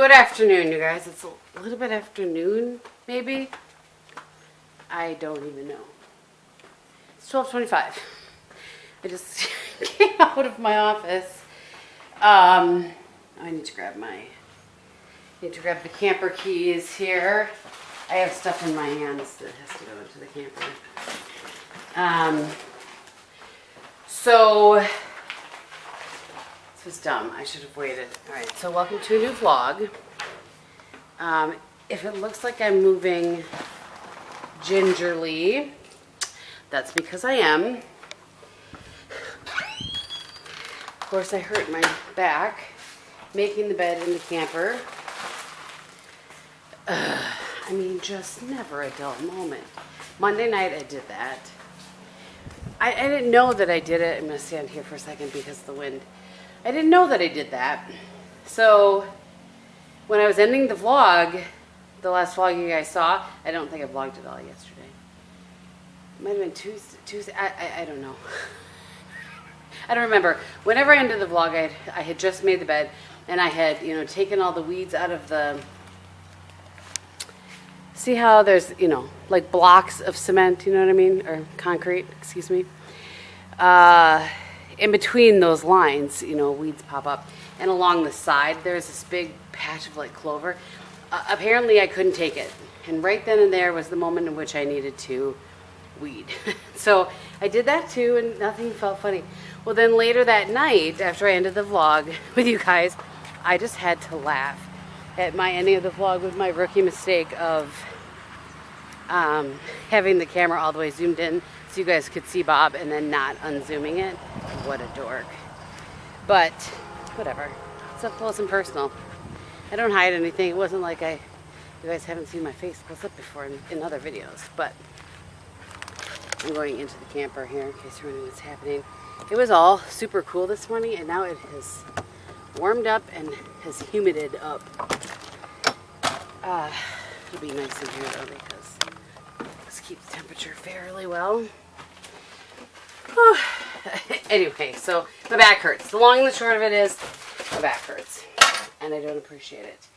Good afternoon, you guys. It's a little bit afternoon, maybe. I don't even know. It's 12:25. I just came out of my office. I need to grab the camper keys here. I have stuff in my hands that has to go into the camper. So this was dumb. I should have waited. All right. So welcome to a new vlog. If it looks like I'm moving gingerly, that's because I am. Of course, I hurt my back making the bed in the camper. I mean, just never a dull moment. Monday night I did that. I didn't know that I did it. I'm going to stand here for a second because of the wind. I didn't know that I did that. So when I was ending the vlog, the last vlog you guys saw, I don't think I vlogged it all yesterday. It might have been Tuesday. I don't know. I don't remember. Whenever I ended the vlog, I had just made the bed, and I had, taken all the weeds out of the... See how there's, like blocks of cement, you know what I mean? Or concrete, excuse me. In between those lines, weeds pop up. And along the side, there's this big patch of like clover. Apparently, I couldn't take it. And right then and there was the moment in which I needed to weed. So I did that too, and nothing felt funny. Well, then later that night, after I ended the vlog with you guys, I just had to laugh at my ending of the vlog with my rookie mistake of having the camera all the way zoomed in so you guys could see Bob and then not unzooming it. What a dork. But whatever. It's up close and personal. I don't hide anything. It wasn't like you guys haven't seen my face close up before in other videos. But I'm going into the camper here in case you're wondering what's happening. It was all super cool this morning, and now it has warmed up and has humided up. It'll be nice in here though because this keeps temperature fairly well. Anyway, so my back hurts. The long and the short of it is my back hurts, and I don't appreciate it.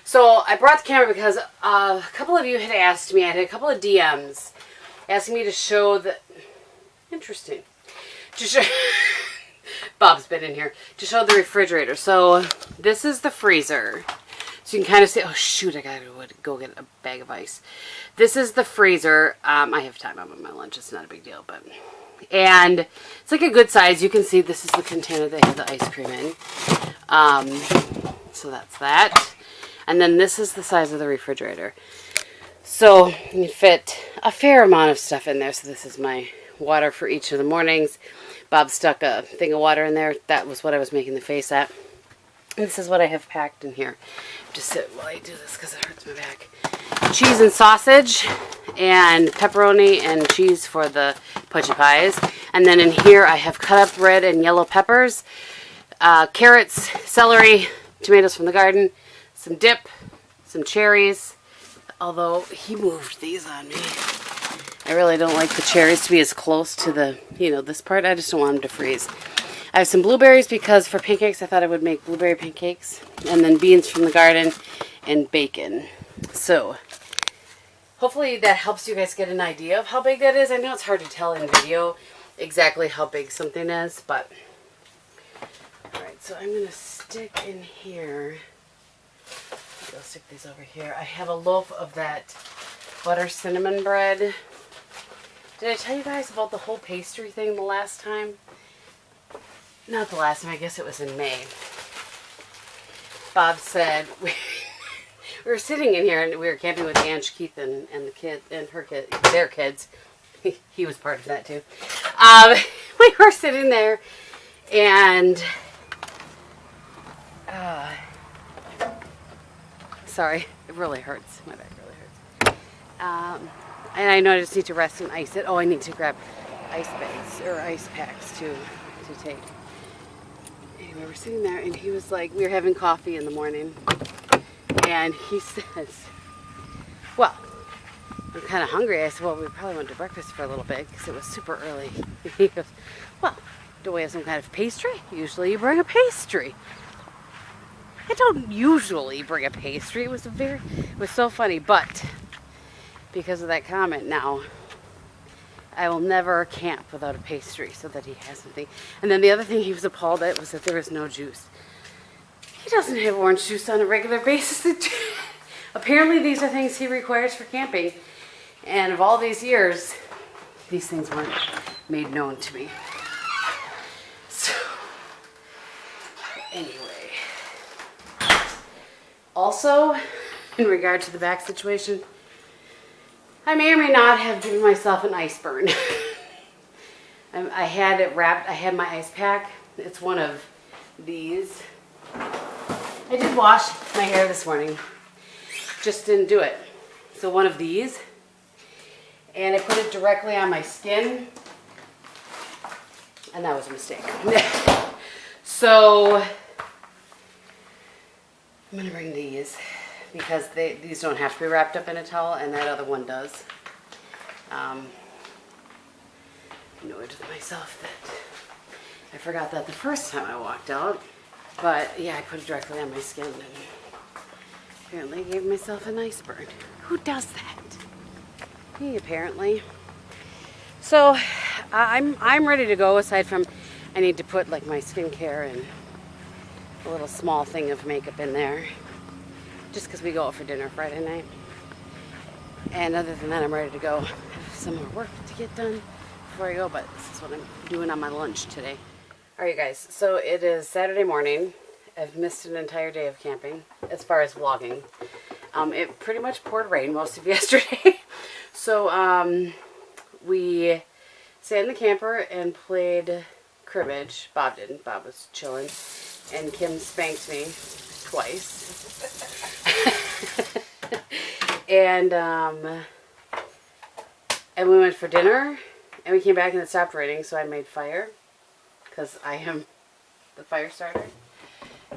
So I brought the camera because a couple of you had asked me. I had a couple of DMs asking me to show the... Interesting. To show... Bob's been in here. To show the refrigerator. So this is the freezer. So you can kind of see... Oh, shoot. I gotta go get a bag of ice. This is the freezer. I have time. I'm on my lunch. It's not a big deal, but... And it's like a good size. You can see this is the container they have the ice cream in. So that's that. And then this is the size of the refrigerator. So you can fit a fair amount of stuff in there. So this is my water for each of the mornings. Bob stuck a thing of water in there. That was what I was making the face at. And this is what I have packed in here. Just sit while I do this because it hurts my back. Cheese and sausage and pepperoni and cheese for the pudgy pies. And then in here I have cut up red and yellow peppers, carrots, celery, tomatoes from the garden, some dip, some cherries. Although he moved these on me. I really don't like the cherries to be as close to the, this part. I just don't want them to freeze. I have some blueberries because for pancakes I thought I would make blueberry pancakes. And then beans from the garden and bacon. So hopefully that helps you guys get an idea of how big that is. I know it's hard to tell in video exactly how big something is, but... Alright, so I'm going to stick in here... I'll stick these over here. I have a loaf of that butter cinnamon bread. Did I tell you guys about the whole pastry thing the last time? Not the last time, I guess it was in May. Bob said, we were sitting in here and we were camping with Ange, Keith, and the kid, and their kids. He was part of that too. We were sitting there and... Sorry, it really hurts. My back really hurts. And I know I just need to rest and ice it. Oh, I need to grab ice bags or ice packs to take. Anyway, we're sitting there and he was like, we were having coffee in the morning. And he says, well, I'm kind of hungry. I said, well, we probably went to breakfast for a little bit because it was super early. He goes, well, do we have some kind of pastry? Usually you bring a pastry. I don't usually bring a pastry. It was so funny, but because of that comment now, I will never camp without a pastry so that he has something. And then the other thing he was appalled at was that there was no juice. He doesn't have orange juice on a regular basis. Apparently these are things he requires for camping. And of all these years, these things weren't made known to me. So, anyway. Also, in regard to the back situation, I may or may not have given myself an ice burn. I had it wrapped, I had my ice pack. It's one of these. I did wash my hair this morning, just didn't do it. So one of these, and I put it directly on my skin, and that was a mistake. So I'm gonna bring these because these don't have to be wrapped up in a towel, and that other one does. Annoyed with myself that I forgot that the first time I walked out, but yeah, I put it directly on my skin and apparently gave myself a nice burn. Who does that? Me, apparently. So I'm ready to go. Aside from, I need to put like my skincare and a little small thing of makeup in there, just because we go out for dinner Friday night. And other than that, I'm ready to go. I have some more work to get done before I go, but this is what I'm doing on my lunch today. All right, you guys, so it is Saturday morning. I've missed an entire day of camping as far as vlogging. It pretty much poured rain most of yesterday. So we sat in the camper and played cribbage. Bob didn't. Bob was chilling. And Kim spanked me twice. and we went for dinner. And we came back and it stopped raining, so I made fire. Because I am the fire starter.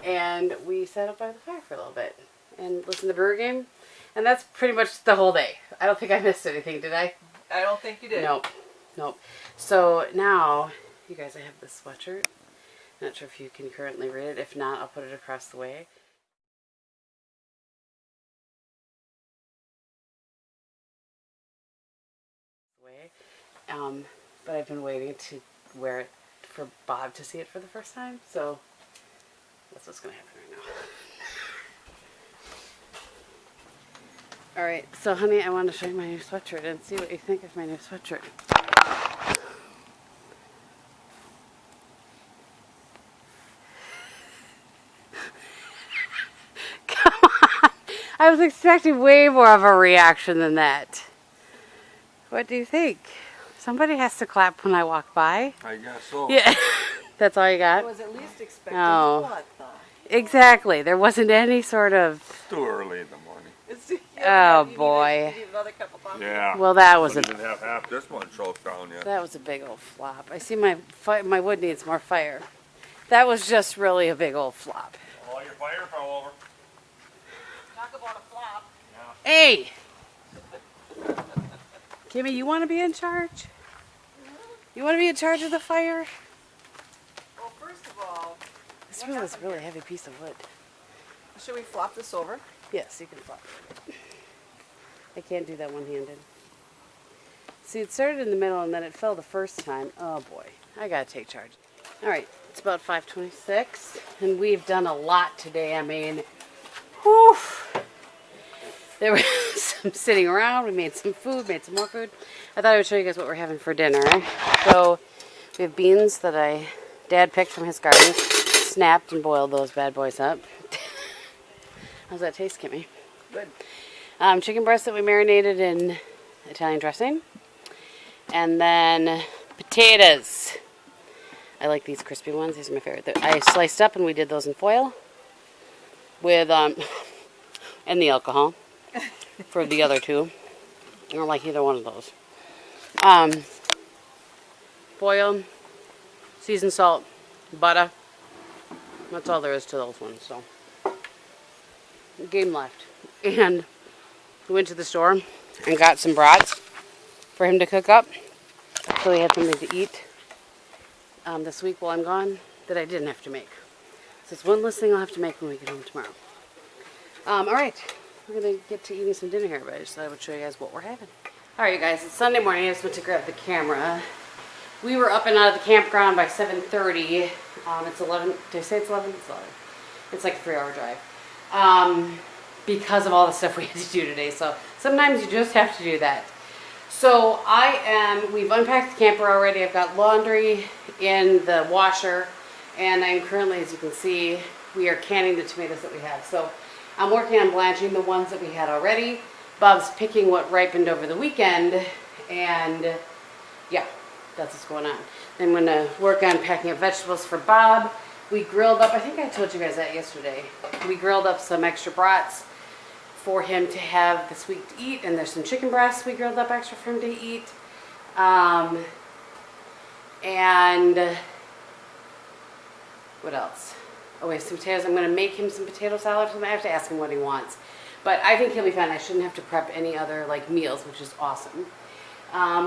And we sat up by the fire for a little bit. And listened to the Brewer game. And that's pretty much the whole day. I don't think I missed anything, did I? I don't think you did. Nope. Nope. So now, you guys, I have this sweatshirt. Not sure if you can currently read it. If not, I'll put it across the way. But I've been waiting to wear it for Bob to see it for the first time. So that's what's going to happen right now. Alright, so honey, I want to show you my new sweatshirt and see what you think of my new sweatshirt. Come on! I was expecting way more of a reaction than that. What do you think? Somebody has to clap when I walk by. I guess so. Yeah. That's all you got? I was at least expecting what, though? Exactly. There wasn't any sort of... It's too early in the morning. Oh, boy. You need another cup of coffee. Yeah. Well, that was But even have half this one choked down yet. That was a big old flop. I see my wood needs more fire. That was just really a big old flop. All your fire fell over. Talk about a flop. Yeah. Hey! Kimmy, you want to be in charge? You want to be in charge of the fire? Well, first of all... This really is a really heavy piece of wood. Should we flop this over? Yes, you can flop it. I can't do that one-handed. See, it started in the middle and then it fell the first time. Oh boy, I gotta take charge. All right, it's about 5:26 and we've done a lot today. I mean, whew. There was some sitting around. We made some food, made some more food. I thought I would show you guys what we're having for dinner. So we have beans that Dad picked from his garden, snapped and boiled those bad boys up. How's that taste, Kimmy? Good. Chicken breast that we marinated in Italian dressing. And then potatoes. I like these crispy ones. These are my favorite. I sliced up and we did those in foil. With, and the alcohol. For the other two. I don't like either one of those. Foil, seasoned salt, butter. That's all there is to those ones. So, game left. And we went to the store and got some brats for him to cook up. So we had something to eat this week while I'm gone that I didn't have to make. So There's one less thing I'll have to make when we get home tomorrow. All right, we're gonna get to eating some dinner here, but I just thought I would show you guys what we're having. All right, you guys, it's Sunday morning. I just went to grab the camera. We were up and out of the campground by 7:30. It's 11. Did I say it's 11? It's 11. It's like a 3-hour drive. Because of all the stuff we had to do today. So sometimes you just have to do that. So we've unpacked the camper already. I've got laundry in the washer, and I'm currently, as you can see, we are canning the tomatoes that we have. So I'm working on blanching the ones that we had already. Bob's picking what ripened over the weekend, and yeah, that's what's going on. I'm going to work on packing up vegetables for Bob. We grilled up, I think I told you guys that yesterday. We grilled up some extra brats for him to have this week to eat, and there's some chicken breasts we grilled up extra for him to eat. And what else? Oh wait, some potatoes. I'm going to make him some potato salad. I have to ask him what he wants. But I think he'll be fine. I shouldn't have to prep any other like meals, which is awesome.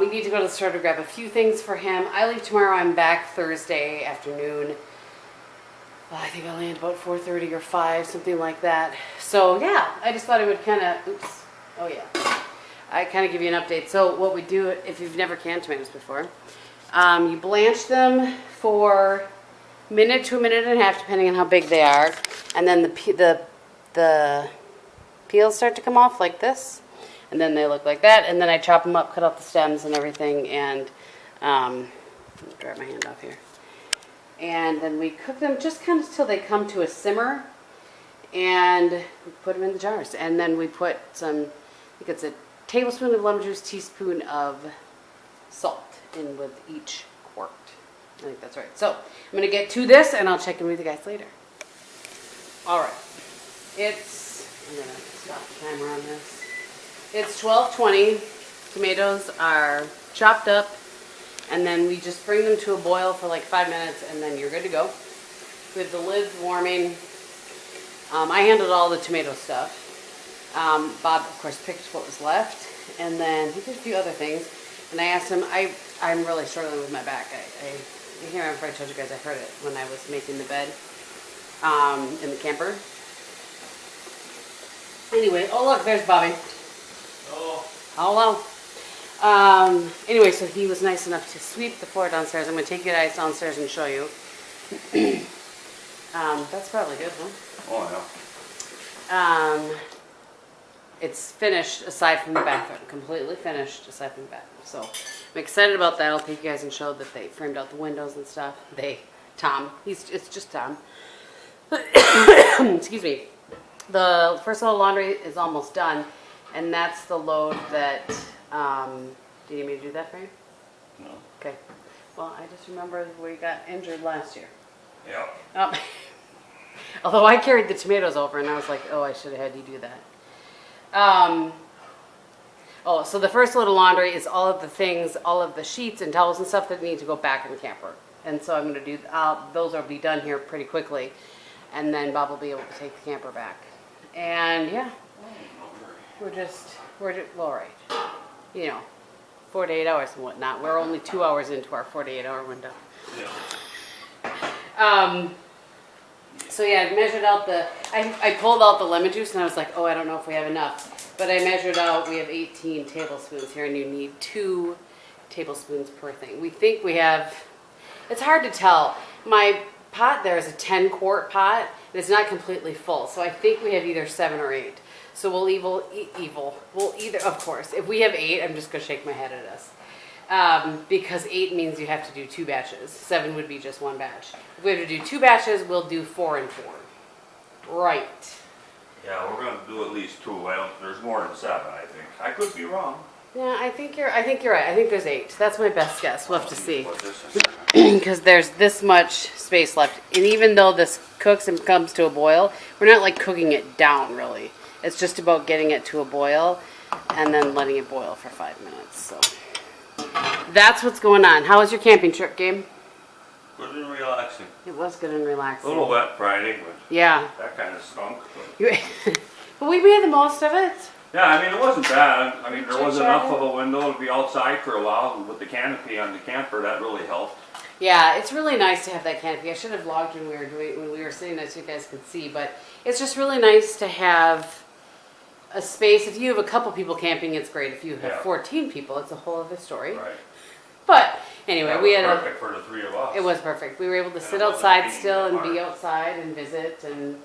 We need to go to the store to grab a few things for him. I leave tomorrow. I'm back Thursday afternoon. I think I'll land about 4:30 or 5, something like that. So yeah, I just thought I would kind of, I kind of give you an update. So what we do, if you've never canned tomatoes before, you blanch them for a minute to a minute and a half, depending on how big they are, and then the peels start to come off like this, and then they look like that, and then I chop them up, cut out the stems and everything, and let me dry my hand off here. And then we cook them just kind of till they come to a simmer, and we put them in the jars. And then we put some, I think it's a tablespoon of lemon juice, teaspoon of salt in with each quart. I think that's right. So I'm going to get to this, and I'll check in with you guys later. All right. I'm going to stop the timer on this. It's 12:20. Tomatoes are chopped up. And then we just bring them to a boil for like 5 minutes, and then you're good to go. We have the lids warming. I handled all the tomato stuff. Bob, of course, picked what was left, and then he did a few other things. And I asked him, I'm really struggling with my back. I can't remember if I told you guys I heard it when I was making the bed in the camper. Anyway, oh look, there's Bobby. Oh. Hello. Anyway, so he was nice enough to sweep the floor downstairs. I'm going to take you guys downstairs and show you. That's probably good, huh? Oh, yeah. It's finished aside from the bathroom. Completely finished aside from the bathroom. So I'm excited about that. I'll take you guys and show that they framed out the windows and stuff. Tom. It's just Tom. Excuse me. The first load of laundry is almost done. And that's the load that... do you need me to do that for you? No. Okay. Well, I just remember we got injured last year. Yeah. Although I carried the tomatoes over, and I was like, oh, I should have had you do that. So the first load of laundry is all of the things, all of the sheets and towels and stuff that need to go back in the camper. And so I'm going to do, those will be done here pretty quickly. And then Bob will be able to take the camper back. And yeah, all right. You know, 4 to 8 hours and whatnot. We're only 2 hours into our 48-hour window. Yeah. So yeah, I measured out I pulled out the lemon juice, and I was like, oh, I don't know if we have enough. But I measured out, we have 18 tablespoons here, and you need 2 tablespoons per thing. We think we have, it's hard to tell. My pot there is a 10-quart pot, and it's not completely full. So I think we have either 7 or 8. So we'll either, of course, if we have 8, I'm just going to shake my head at us. Because 8 means you have to do 2 batches. 7 would be just 1 batch. If we have to do 2 batches, we'll do 4 and 4. Right. Yeah, we're going to do at least 2. There's more than 7, I think. I could be wrong. Yeah, I think you're right. I think there's 8. That's my best guess. We'll have to see. Because there's this much space left. And even though this cooks and comes to a boil, we're not like cooking it down, really. It's just about getting it to a boil and then letting it boil for 5 minutes. So that's what's going on. How was your camping trip, Gabe? Good and relaxing. It was good and relaxing. A little wet Friday, but yeah, that kind of stunk. but we made the most of it. Yeah, I mean, it wasn't bad. I mean, there was enough of a window to be outside for a while. With the canopy on the camper, that really helped. Yeah, it's really nice to have that canopy. I should have logged when we were sitting there so you guys could see, but it's just really nice to have a space. If you have a couple people camping, it's great. If you have 14 people, it's a whole other story. Right. But anyway, That we was had perfect for the three of us. it was perfect. We were able to sit it wasn't outside being still and hard. be outside and visit, and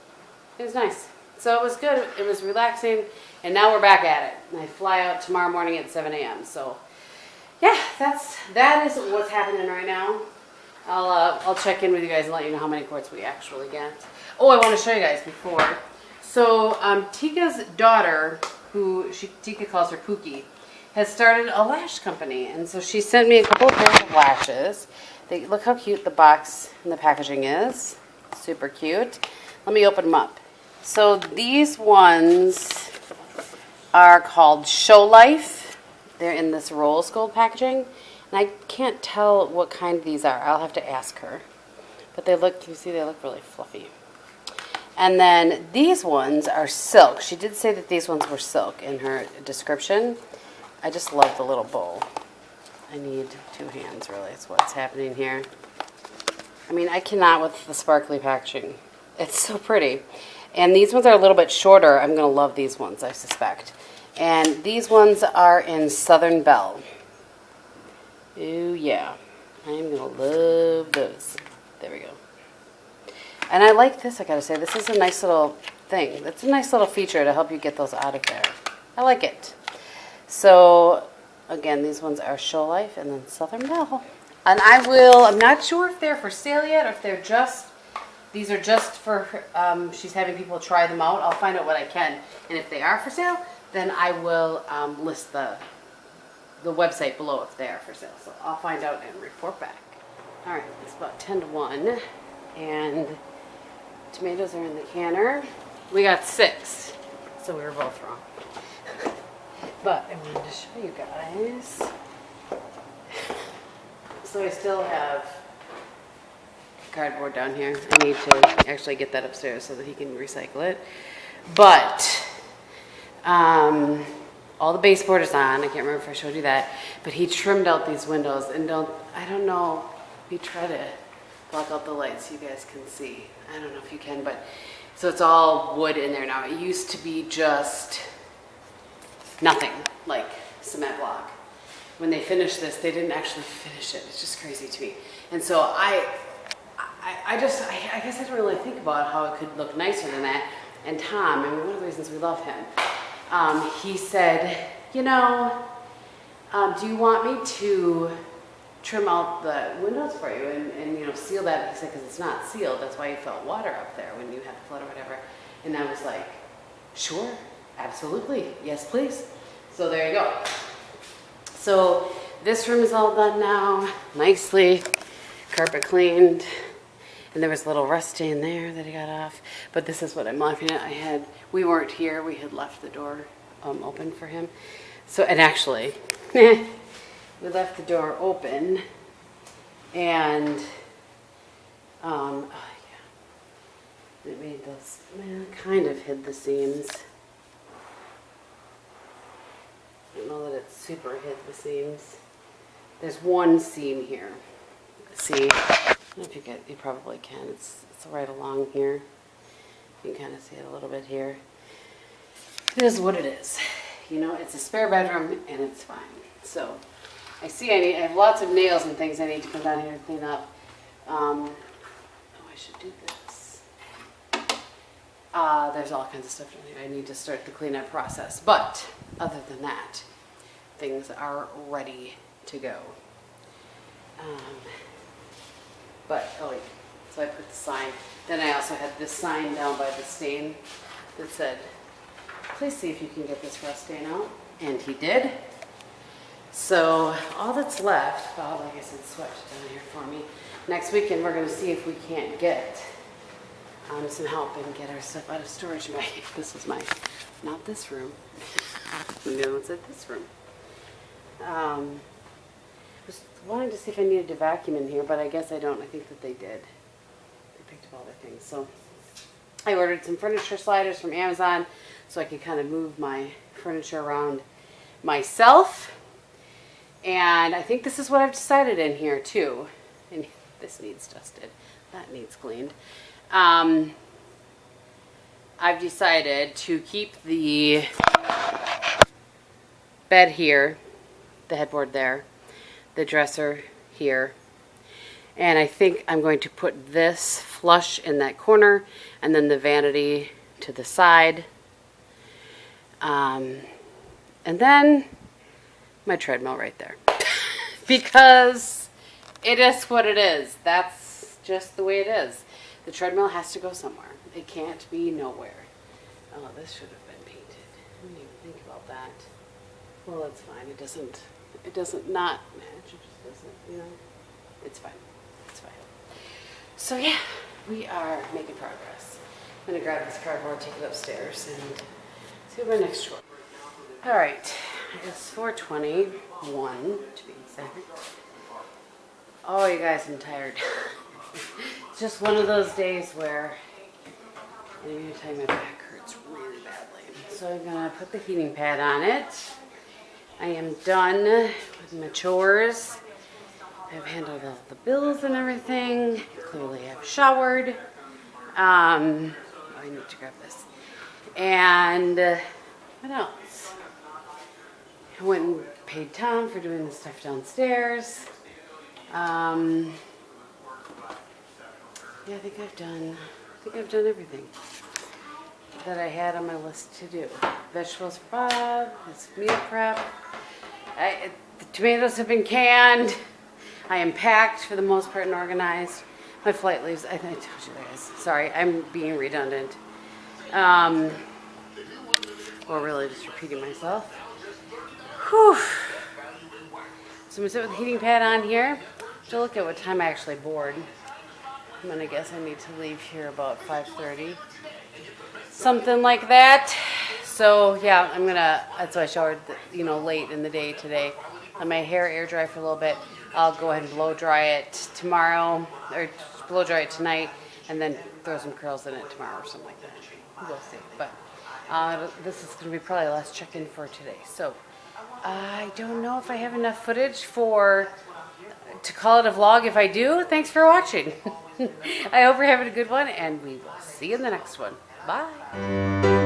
it was nice. So it was good. It was relaxing, and now we're back at it. And I fly out tomorrow morning at 7 a.m. So yeah, that is what's happening right now. I'll check in with you guys and let you know how many quarts we actually get. Oh, I want to show you guys before. So Tika's daughter, Tika calls her Pookie, has started a lash company, and so she sent me a couple of pairs of lashes. Look how cute the box and the packaging is. Super cute. Let me open them up. So these ones are called Show Life. They're in this rose gold packaging. And I can't tell what kind these are. I'll have to ask her. But they look, you see, they look really fluffy. And then these ones are silk. She did say that these ones were silk in her description. I just love the little bowl. I need two hands, really, is what's happening here. I mean, I cannot with the sparkly packaging. It's so pretty. And these ones are a little bit shorter. I'm going to love these ones, I suspect. And these ones are in Southern Belle. Ooh, yeah. I'm going to love those. There we go. And I like this, I got to say. This is a nice little thing. That's a nice little feature to help you get those out of there. I like it. So, again, these ones are Show Life and then Southern Belle. And I'm not sure if they're for sale yet or if they're these are just for, she's having people try them out. I'll find out what I can. And if they are for sale, then I will list the website below if they are for sale. So I'll find out and report back. All right, it's about 10 to 1. And tomatoes are in the canner. We got 6, so we were both wrong. But I wanted to show you guys. So I still have cardboard down here. I need to actually get that upstairs so that he can recycle it. But all the baseboard is on. I can't remember if I showed you that. But he trimmed out these windows, and I don't know. He tried to block out the lights so you guys can see. I don't know if you can, but so it's all wood in there now. It used to be just nothing, like cement block. When they finished this, they didn't actually finish it. It's just crazy to me. And so I guess I didn't really think about how it could look nicer than that. And Tom, I mean, one of the reasons we love him, he said, you know, do you want me to trim out the windows for you and you know, seal that? He said, because it's not sealed. That's why you felt water up there when you had the flood or whatever. And I was like, sure, absolutely, yes, please. So there you go. So this room is all done now, nicely, carpet cleaned. And there was a little rust stain there that I got off. But this is what I'm laughing at. We weren't here. We had left the door open for him. So, and actually, we left the door open. And, oh yeah. It made those, well, kind of hid the seams. I don't know that it super hid the seams. There's one seam here. See? I don't know if you probably can. It's right along here. You can kind of see it a little bit here. It is what it is. You know, it's a spare bedroom and it's fine. So I see I have lots of nails and things I need to come down here and clean up. Oh, I should do this. There's all kinds of stuff down here. I need to start the cleanup process. But other than that, things are ready to go. But, oh wait, so I put the sign. Then I also had this sign down by the stain that said, please see if you can get this rust stain out. And he did. So all that's left, Bob, like I said, swept down here for me. Next weekend we're going to see if we can't get some help and get our stuff out of storage. This is my, not this room. The other one said this room. Was wanting to see if I needed to vacuum in here, but I guess I don't. I think that they did. They picked up all their things. So I ordered some furniture sliders from Amazon so I could kind of move my furniture around myself. And I think this is what I've decided in here too. And This needs dusted. That needs cleaned. I've decided to keep the bed here, the headboard there, the dresser here, and I think I'm going to put this flush in that corner and then the vanity to the side. And then my treadmill right there. Because it is what it is. That's just the way it is. The treadmill has to go somewhere. It can't be nowhere. Oh, this should have been painted. I didn't even think about that. Well, it's fine. It doesn't not match. It just doesn't, you know. It's fine. It's fine. So yeah, we are making progress. I'm gonna grab this cardboard, take it upstairs, and see what my next chore. All right, it's 4:21 to be exact. Oh, you guys, I'm tired. It's just one of those days where anytime my back hurts really badly. So I'm gonna put the heating pad on it. I am done with my chores. I've handled all the bills and everything. Clearly I've showered. I need to grab this. And what else? I went and paid Tom for doing the stuff downstairs. Yeah, I think I've done everything that I had on my list to do. Vegetables for Bob, his meal prep. The tomatoes have been canned. I am packed for the most part and organized. My flight leaves, I think I told you guys. Sorry, I'm being redundant. Or really just repeating myself. Whew. So I'm gonna sit with the heating pad on here to look at what time I actually board. I'm gonna guess I need to leave here about 5:30. Something like that. So yeah, that's why I showered, late in the day today. Let my hair air dry for a little bit. I'll go ahead and blow dry it tomorrow, or blow dry it tonight, and then throw some curls in it tomorrow or something like that. We'll see. But this is going to be probably the last check-in for today. So I don't know if I have enough footage to call it a vlog. If I do, thanks for watching. I hope you're having a good one, and we will see you in the next one. Bye.